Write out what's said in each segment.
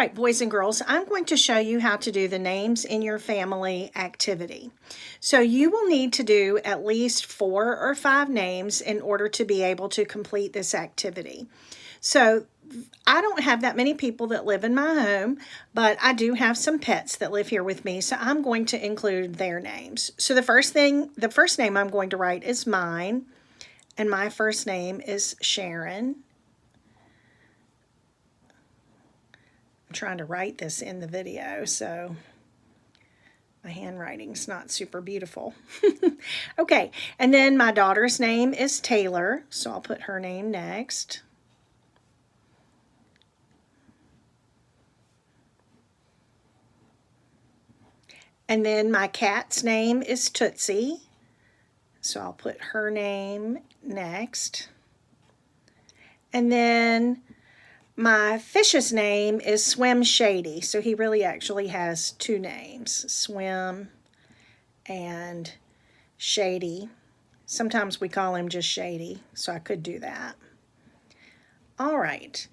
right, boys and girls, I'm going to show you how to do the names in your family activity. So you will need to do at least 4 or 5 names in order to be able to complete this activity. So I don't have that many people that live in my home, but I do have some pets that live here with me, so I'm going to include their names. So the first name I'm going to write is mine, and my first name is Sharon. I'm trying to write this in the video, so my handwriting's not super beautiful. Okay, and then my daughter's name is Taylor, so I'll put her name next. And then my cat's name is Tootsie, so I'll put her name next. And then my fish's name is Swim Shady, so he really actually has 2 names, Swim and Shady. Sometimes we call him just Shady, so I could do that. All right.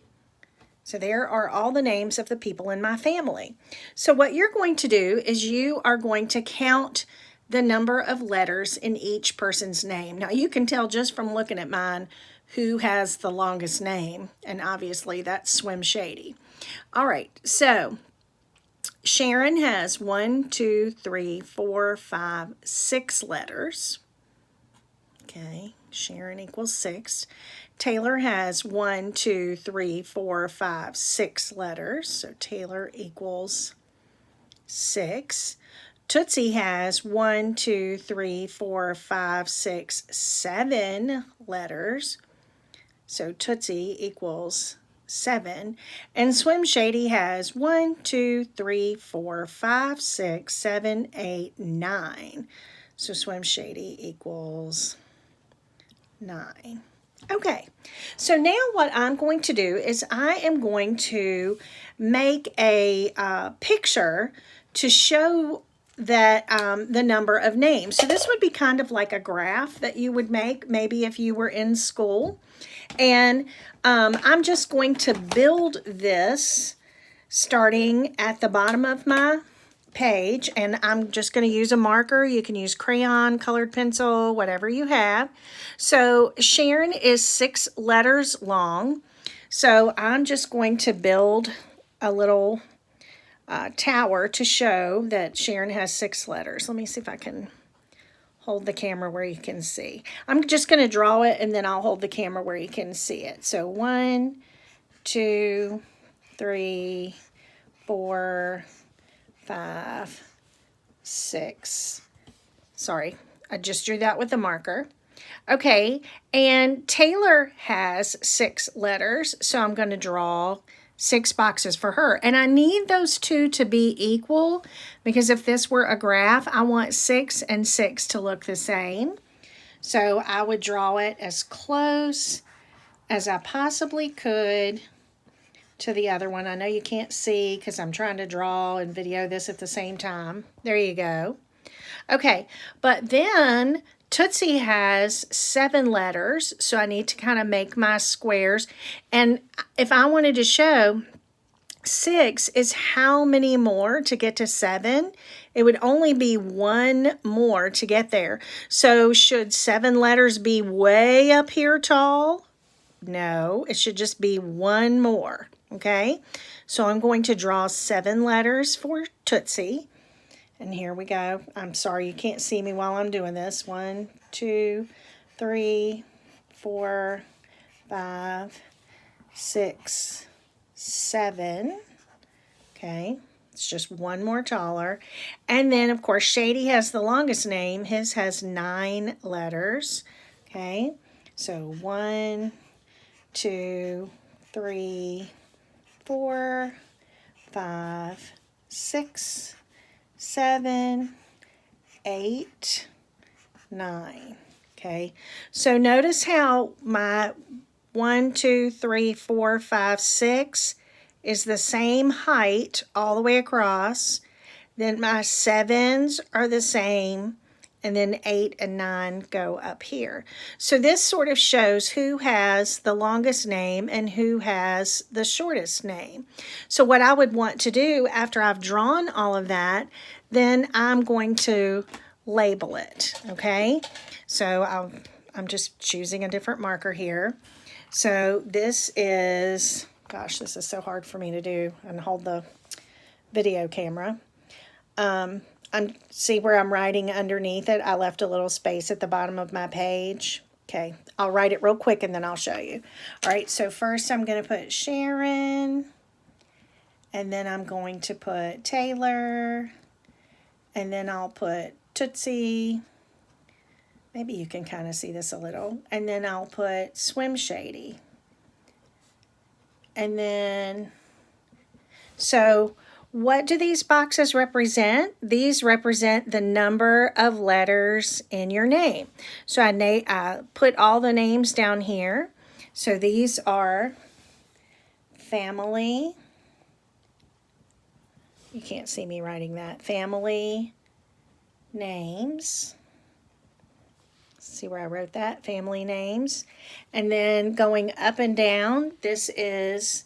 So there are all the names of the people in my family. So what you're going to do is you are going to count the number of letters in each person's name. Now you can tell just from looking at mine who has the longest name, and obviously that's Swim Shady. All right, so Sharon has 1, 2, 3, 4, 5, 6 letters. Okay, Sharon equals 6. Taylor has 1, 2, 3, 4, 5, 6 letters, so Taylor equals 6. Tootsie has 1, 2, 3, 4, 5, 6, 7 letters, so Tootsie equals 7. And Swim Shady has 1, 2, 3, 4, 5, 6, 7, 8, 9. So Swim Shady equals 9. Okay, so now what I'm going to do is I am going to make a picture to show that the number of names. So this would be kind of like a graph that you would make maybe if you were in school. And I'm just going to build this starting at the bottom of my page, and I'm just going to use a marker. You can use crayon, colored pencil, whatever you have. So Sharon is 6 letters long, so I'm just going to build a little tower to show that Sharon has 6 letters. Let me see if I can hold the camera where you can see. I'm just going to draw it, and then I'll hold the camera where you can see it. So 1, 2, 3, 4, 5, 6. Sorry, I just drew that with a marker. Okay, and Taylor has 6 letters, so I'm going to draw 6 boxes for her. And I need those 2 to be equal, because if this were a graph, I want 6 and 6 to look the same. So I would draw it as close as I possibly could to the other one. I know you can't see because I'm trying to draw and video this at the same time. There you go. Okay, but then Tootsie has 7 letters, so I need to kind of make my squares. And if I wanted to show 6 is how many more to get to 7, it would only be 1 more to get there. So should 7 letters be way up here tall? No, it should just be 1 more. Okay, so I'm going to draw 7 letters for Tootsie. And here we go. I'm sorry you can't see me while I'm doing this. 1, 2, 3, 4, 5, 6, 7. Okay, it's just 1 more taller. And then, of course, Shady has the longest name. His has 9 letters. Okay, so 1, 2, 3, 4, 5, 6, 7, 8, 9. Okay, so notice how my 1, 2, 3, 4, 5, 6 is the same height all the way across. Then my 7s are the same, and then 8 and 9 go up here. So this sort of shows who has the longest name and who has the shortest name. So what I would want to do after I've drawn all of that, then I'm going to label it, okay? So I'm just choosing a different marker here. So this is, gosh, this is so hard for me to do and hold the video camera. See where I'm writing underneath it? I left a little space at the bottom of my page. Okay, I'll write it real quick and then I'll show you. All right, so first I'm going to put Sharon, and then I'm going to put Taylor, and then I'll put Tootsie. Maybe you can kind of see this a little. And then I'll put Swim Shady. And then, so what do these boxes represent? These represent the number of letters in your name. So I put all the names down here. So these are family. You can't see me writing that. Family names. See where I wrote that? Family names. And then going up and down, this is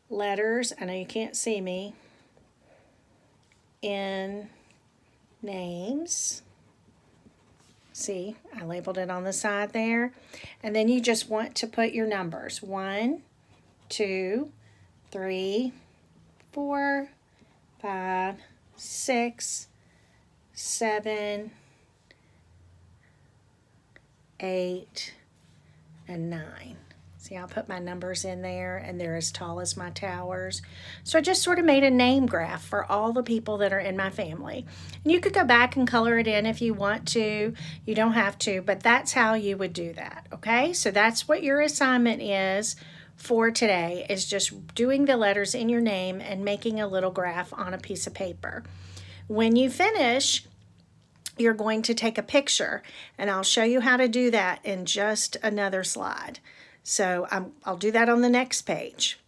letters. I know you can't see me. In names. See, I labeled it on the side there. And then you just want to put your numbers. 1, 2, 3, 4, 5, 6, 7, 8, and 9. See, I'll put my numbers in there, and they're as tall as my towers. So I just sort of made a name graph for all the people that are in my family. And you could go back and color it in if you want to. You don't have to, but that's how you would do that, okay? So that's what your assignment is for today, is just doing the letters in your name and making a little graph on a piece of paper. When you finish, you're going to take a picture, and I'll show you how to do that in just another slide. So I'll do that on the next page.